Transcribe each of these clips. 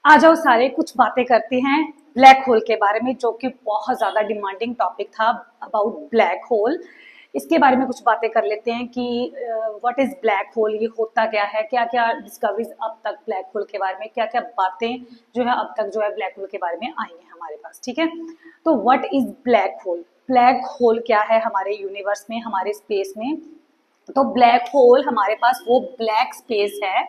आ जाओ सारे कुछ बातें करते हैं ब्लैक होल के बारे में, जो कि बहुत ज्यादा डिमांडिंग टॉपिक था अबाउट ब्लैक होल। इसके बारे में कुछ बातें कर लेते हैं कि व्हाट इज ब्लैक होल, ये होता क्या है, क्या क्या डिस्कवरीज अब तक ब्लैक होल के बारे में, क्या क्या बातें जो है अब तक जो है ब्लैक होल के बारे में आई हैं हमारे पास। ठीक है, तो what is black hole, black hole क्या है हमारे यूनिवर्स में, हमारे स्पेस में। तो ब्लैक होल हमारे पास वो ब्लैक स्पेस है,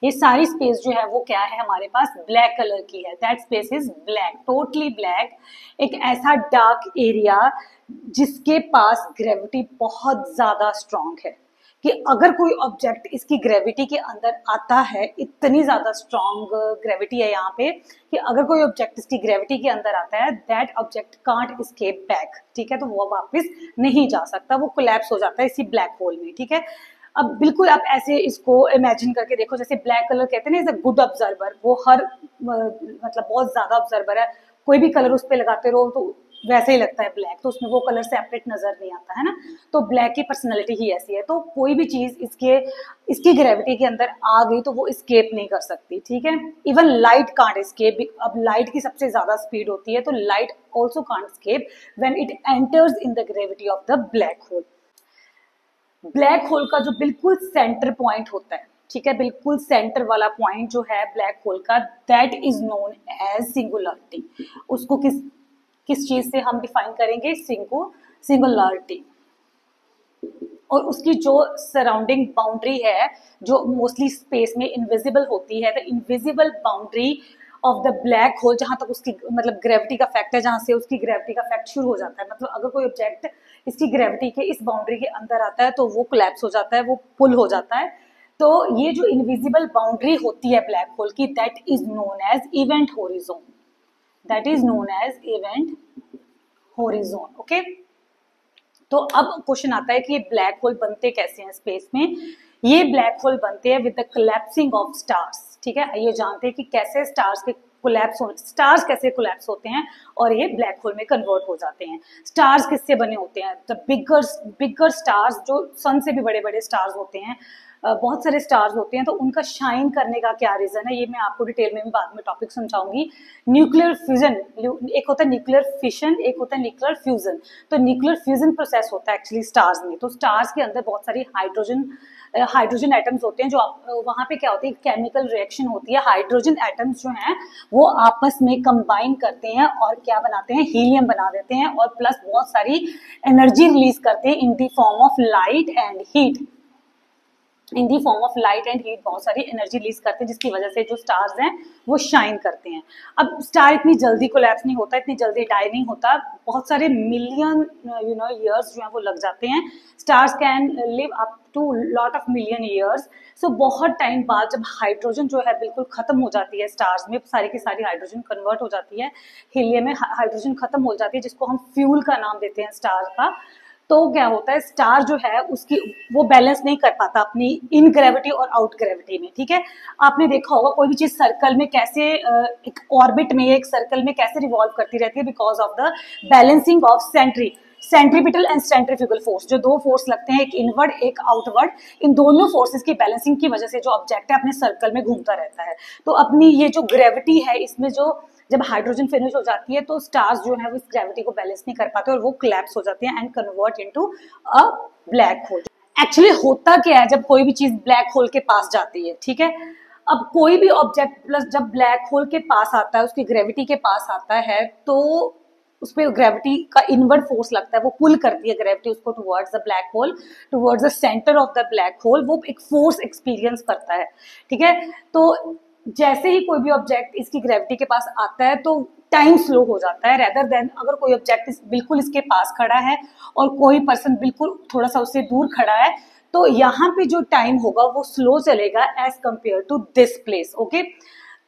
ये सारी स्पेस जो है वो क्या है हमारे पास ब्लैक कलर की है। That space is black, totally black. एक ऐसा डार्क एरिया जिसके पास ग्रेविटी बहुत ज्यादा स्ट्रांग है कि अगर कोई ऑब्जेक्ट इसकी ग्रेविटी के अंदर आता है, इतनी ज्यादा स्ट्रांग ग्रेविटी है यहाँ पे कि अगर कोई ऑब्जेक्ट इसकी ग्रेविटी के अंदर आता है, that object can't escape back. ठीक है, तो वो वापस नहीं जा सकता, वो कोलैप्स हो जाता है इसी ब्लैक होल में। ठीक है, अब बिल्कुल आप ऐसे इसको इमेजिन करके देखो, जैसे ब्लैक कलर कहते हैं ना, इज अ गुड ऑब्जर्वर, वो हर मतलब बहुत ज्यादा ऑब्जर्वर है, कोई भी कलर उस पर लगाते रहो तो वैसे ही लगता है ब्लैक, तो उसमें वो कलर सेपरेट नजर नहीं आता है ना। तो ब्लैक की पर्सनैलिटी ही ऐसी है, तो कोई भी चीज इसकी ग्रेविटी के अंदर आ गई तो वो स्केप नहीं कर सकती। ठीक है, इवन लाइट कांट एस्केप। अब लाइट की सबसे ज्यादा स्पीड होती है, तो light also can't escape when it enters in the gravity of the black hole. Black hole का जो बिल्कुल सेंटर पॉइंट होता है, ठीक है, बिल्कुल सेंटर वाला पॉइंट जो है ब्लैक होल का, that is known as singularity. उसको किस किस चीज से हम डिफाइन करेंगे, सिंगुलरिटी। और उसकी जो सराउंडिंग बाउंड्री है, जो मोस्टली स्पेस में इनविजिबल होती है, the invisible boundary of the black hole, जहां तक उसकी मतलब ग्रेविटी का फैक्ट है, जहां से उसकी ग्रेविटी का फैक्ट शुरू हो जाता है। मतलब अगर कोई ऑब्जेक्ट इसकी ग्रेविटी के इस बाउंड्री के अंदर आता है तो वो कोलैप्स हो जाता है, वो पुल हो जाता है। तो ये जो इनविजिबल बाउंड्री होती है ब्लैक होल की, that is known as event horizon. That is known as event horizon. Okay, तो अब क्वेश्चन आता है कि ये ब्लैक होल बनते कैसे हैं स्पेस में। ये ब्लैक होल बनते हैं with the collapsing of stars. ठीक है, ये जानते हैं कि कैसे स्टार्स के स्टार्स कैसे कोलैप्स होते हैं और ये ब्लैक होल में कन्वर्ट हो जाते हैं। स्टार्स किससे बने होते हैं, द बिगर स्टार्स, जो सन से भी बड़े बड़े स्टार्स होते हैं, बहुत सारे स्टार्स होते हैं, तो उनका शाइन करने का क्या रीजन है, ये मैं आपको डिटेल में भी बाद में टॉपिक समझाऊंगी। न्यूक्लियर फ्यूजन, एक होता है न्यूक्लियर फिशन, एक होता है न्यूक्लियर फ्यूजन। तो न्यूक्लियर फ्यूजन प्रोसेस होता है एक्चुअली स्टार्स में। तो स्टार्स के अंदर बहुत सारी हाइड्रोजन एटम्स होते हैं, जो वहां पे क्या होती है, केमिकल रिएक्शन होती है, हाइड्रोजन एटम्स जो हैं वो आपस में कंबाइन करते हैं और क्या बनाते हैं, हीलियम बना देते हैं, और प्लस बहुत सारी एनर्जी रिलीज करते हैं in the form of light and heat. In the form of light and heat बहुत सारी एनर्जी रिलीज करते हैं, जिसकी वजह से जो स्टार्स हैं वो शाइन करते हैं। अब स्टार इतनी जल्दी कोलैप्स नहीं होता, इतनी जल्दी डाई नहीं होता, बहुत सारे मिलियन ईयर्स जो है वो लग जाते हैं। Stars can live up to lot of million years. So बहुत टाइम बाद जब हाइड्रोजन जो है बिल्कुल खत्म हो जाती है स्टार्स में, सारी की सारी हाइड्रोजन कन्वर्ट हो जाती है हीलियम में, हाइड्रोजन खत्म हो जाती है, जिसको हम फ्यूल का नाम देते हैं स्टार का। तो क्या होता है, स्टार जो है उसकी वो बैलेंस नहीं कर पाता अपनी इन ग्रेविटी और आउट ग्रेविटी में। ठीक है, आपने देखा होगा कोई भी चीज सर्कल में कैसे एक ऑर्बिट में, एक सर्कल में कैसे रिवॉल्व करती रहती है, because of the balancing of centripetal and centrifugal force. जो दो फोर्स लगते हैं, एक इनवर्ड एक आउटवर्ड, इन दोनों फोर्सेस की बैलेंसिंग की वजह से जो ऑब्जेक्ट है अपने सर्कल में घूमता रहता है। तो अपनी ये जो ग्रेविटी है, इसमें जो जब हाइड्रोजन फिनिश हो जाती है तो स्टार्स जो है वो इस ग्रेविटी को बैलेंस नहीं कर पाते और वो कोलैप्स हो जाती है and convert into a black hole. Actually होता क्या है जब कोई भी चीज ब्लैक होल के पास जाती है, ठीक है, अब कोई भी ऑब्जेक्ट प्लस जब ब्लैक होल के पास आता है, उसकी ग्रेविटी के पास आता है, तो उस पर ग्रेविटी का इनवर्ड फोर्स लगता है, वो पुल करती है ग्रेविटी उसको towards the black hole, towards the centre of the black hole, वो एक फोर्स एक्सपीरियंस करता है। ठीक है, तो जैसे ही कोई भी ऑब्जेक्ट इसकी ग्रेविटी के पास आता है तो टाइम स्लो हो जाता है, रेदर देन अगर कोई ऑब्जेक्ट बिल्कुल इसके पास खड़ा है और कोई पर्सन बिल्कुल थोड़ा सा उससे दूर खड़ा है, तो यहाँ पे जो टाइम होगा वो स्लो चलेगा as compare to this place. Okay,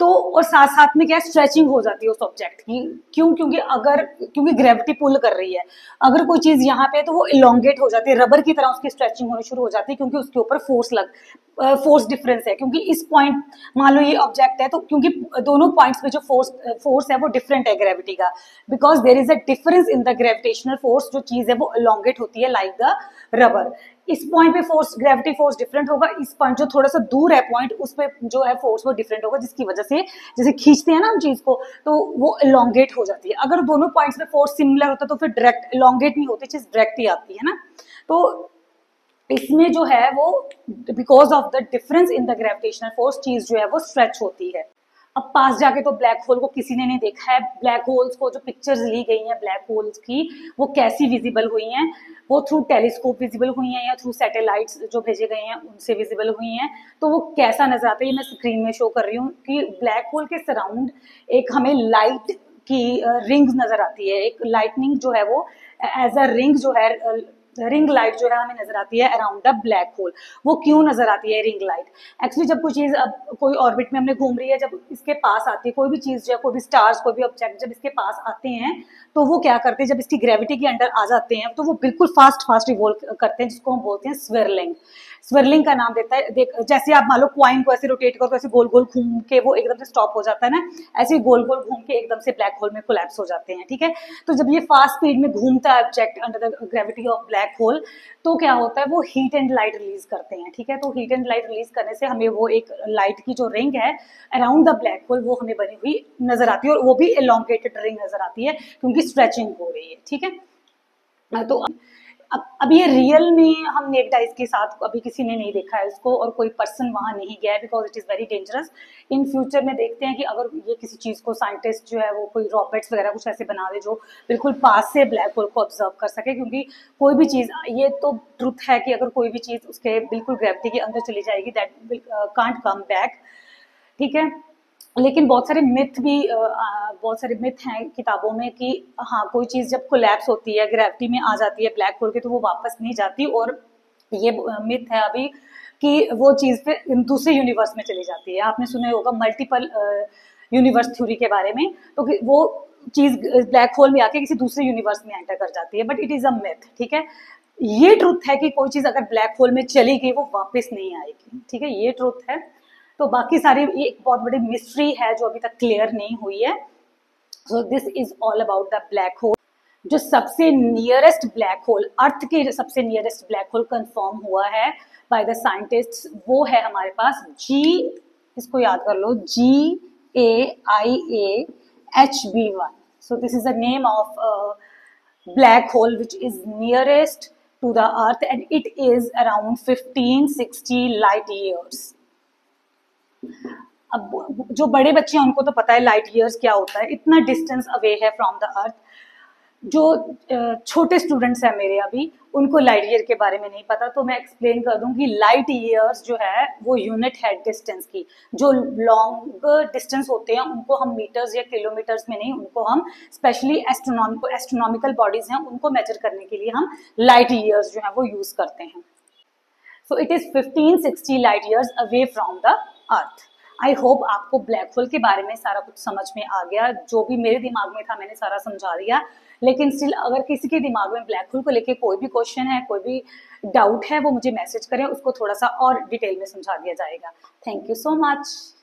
तो और साथ साथ में क्या स्ट्रेचिंग हो जाती है उस ऑब्जेक्ट की, क्योंकि ग्रेविटी पुल कर रही है। अगर कोई चीज यहाँ पे है तो वो इलोंगेट हो जाती है, रबर की तरह उसकी स्ट्रेचिंग होनी शुरू हो जाती है, क्योंकि उसके ऊपर फोर्स डिफरेंस है। क्योंकि इस पॉइंट, मान लो ये ऑब्जेक्ट है, तो क्योंकि दोनों पॉइंट्स में जो फोर्स है वो डिफरेंट है ग्रेविटी का, because there is a difference in the gravitational force, जो चीज है वो इलोंगेट होती है लाइक द रबर। इस पॉइंट पे फोर्स, ग्रेविटी फोर्स डिफरेंट होगा, इस पॉइंट जो थोड़ा सा दूर है पॉइंट, उस पे जो है फोर्स वो डिफरेंट होगा, जिसकी वजह से जैसे खींचते हैं ना हम चीज को तो वो एलोंगेट हो जाती है। अगर दोनों पॉइंट्स पे फोर्स सिमिलर होता तो फिर डायरेक्ट एलोंगेट नहीं होती, चीज डायरेक्ट ही आती है ना। तो इसमें जो है वो because of the difference in the gravitational force चीज जो है वो स्ट्रेच होती है। अब पास जाके तो ब्लैक होल को किसी ने नहीं देखा है। ब्लैक होल्स को जो पिक्चर्स ली गई हैं ब्लैक होल्स की, वो कैसी विजिबल हुई हैं, वो थ्रू टेलीस्कोप विजिबल हुई हैं या थ्रू सैटेलाइट्स जो भेजे गए हैं उनसे विजिबल हुई हैं। तो वो कैसा नजर आता है ये मैं स्क्रीन में शो कर रही हूँ कि ब्लैक होल के सराउंड एक हमें लाइट की रिंग नजर आती है, एक लाइटनिंग जो है वो एज अ रिंग जो है, रिंग लाइट जो है हमें नजर आती है अराउंड द ब्लैक होल। वो क्यों नजर आती है रिंग लाइट? एक्चुअली जब कोई चीज अब कोई ऑर्बिट में हमने घूम रही है, जब इसके पास आती है कोई भी चीज जो है, कोई भी स्टार्स, कोई भी ऑब्जेक्ट जब इसके पास आते हैं तो वो क्या करते हैं, जब इसकी ग्रेविटी के अंडर आ जाते हैं तो वो बिल्कुल फास्ट फास्ट रिवॉल्व करते हैं, जिसको हम बोलते हैं स्विरलिंग। स्विरलिंग का नाम देता है, देख जैसे आप मान लो क्वाइन को ऐसे रोटेट करो तो ऐसे गोल गोल घूम के वो एकदम से स्टॉप हो जाता है ना, ऐसे ही गोल गोल घूम के एकदम से ब्लैक होल में कोलैप्स हो जाते हैं, ठीक है। तो जब ये फास्ट स्पीड में घूमता है object under the gravity of black hole तो क्या होता है, वो हीट एंड लाइट रिलीज करते हैं, ठीक है। तो हीट एंड लाइट रिलीज करने से हमें वो एक लाइट की जो रिंग है अराउंड द ब्लैक होल वो हमें बनी हुई नजर आती है, और वो भी एलोंगेटेड रिंग नजर आती है क्योंकि स्ट्रेचिंग हो रही है, ठीक है। तो अब ये रियल में हम नेक्ड आइज के साथ अभी किसी ने नहीं देखा है इसको, और कोई पर्सन वहां नहीं गया है because it is very dangerous. In future में देखते हैं कि अगर ये किसी चीज को साइंटिस्ट जो है वो कोई रॉकेट्स वगैरह कुछ ऐसे बना दे जो बिल्कुल पास से ब्लैक होल को ऑब्जर्व कर सके, क्योंकि कोई भी चीज, ये तो ट्रुथ है कि अगर कोई भी चीज उसके बिल्कुल ग्रेविटी के अंदर चली जाएगी दैट कांट कम बैक, ठीक है। लेकिन बहुत सारे मिथ हैं किताबों में कि हाँ कोई चीज जब कोलैप्स होती है, ग्रेविटी में आ जाती है ब्लैक होल के, तो वो वापस नहीं जाती, और ये मिथ है अभी कि वो चीज फिर दूसरे यूनिवर्स में चली जाती है। आपने सुना होगा मल्टीपल यूनिवर्स थ्योरी के बारे में, तो वो चीज ब्लैक होल में आके किसी दूसरे यूनिवर्स में एंटर कर जाती है, but it is a myth, ठीक है। ये ट्रुथ है कि कोई चीज अगर ब्लैक होल में चली गई वो वापस नहीं आएगी, ठीक है, ये ट्रुथ है। तो बाकी सारी ये एक बहुत बड़ी मिस्ट्री है जो अभी तक क्लियर नहीं हुई है। So this is all about the black hole. जो सबसे नियरेस्ट ब्लैक होल, अर्थ के सबसे नियरेस्ट ब्लैक होल कंफर्म हुआ है बाय द साइंटिस्ट, वो है हमारे पास इसको याद कर लो, GAIAHB1। So this is the name of black hole which is nearest to the earth and it is around 1560 light years। अब जो बड़े बच्चे हैं उनको तो पता है लाइट ईयर्स क्या होता है, इतना डिस्टेंस अवे है फ्रॉम द अर्थ। जो छोटे स्टूडेंट्स हैं मेरे अभी, उनको लाइट ईयर के बारे में नहीं पता, तो मैं एक्सप्लेन कर दूं कि लाइट ईयर्स जो है वो यूनिट है डिस्टेंस की। जो लॉन्ग डिस्टेंस होते हैं उनको हम मीटर्स या किलोमीटर्स में नहीं, उनको हम स्पेशली एस्ट्रोनॉमिकल बॉडीज हैं उनको मेजर करने के लिए हम लाइट ईयर्स जो है वो यूज करते हैं। So it is 1560 light years away from the earth. I hope आपको ब्लैक होल के बारे में सारा कुछ समझ में आ गया, जो भी मेरे दिमाग में था मैंने सारा समझा दिया। लेकिन स्टिल अगर किसी के दिमाग में ब्लैक होल को लेके कोई भी क्वेश्चन है, कोई भी डाउट है, वो मुझे मैसेज करें, उसको थोड़ा सा और डिटेल में समझा दिया जाएगा। Thank you so much.